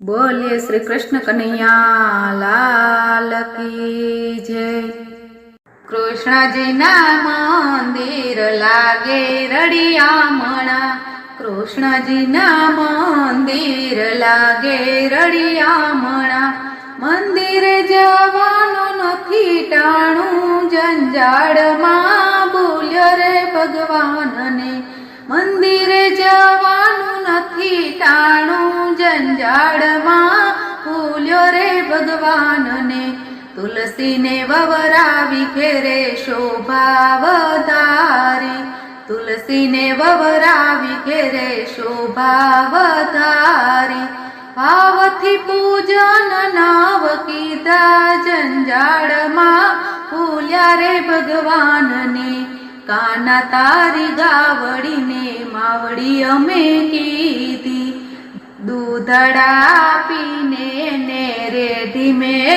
बोलिए श्री कृष्ण कन्हैया लाल की जय। कृष्णजी ना मंदिर लागे रड़ियामणा, कृष्णजी ना मंदिर लागे रड़ियामणा। मंदिर जवानो नथी टाणु जंजाळमां बोल्यो रे भगवान ने। मंदिर जवानु नथी टाणु जंजाळमां बोल्यो रे भगवान ने। तुलसी ने ववरावी घेरे शोभा वधारी, तुलसी ने ववरावी घेरे शोभा वधारी। भावथी पूजन नाव कीधा जंजाळमां भूल्या रे भगवान ने। काना तारी गावड़ी ने मावड़ी अमे कीधी, दूधड़ा पीने ने रे धीमे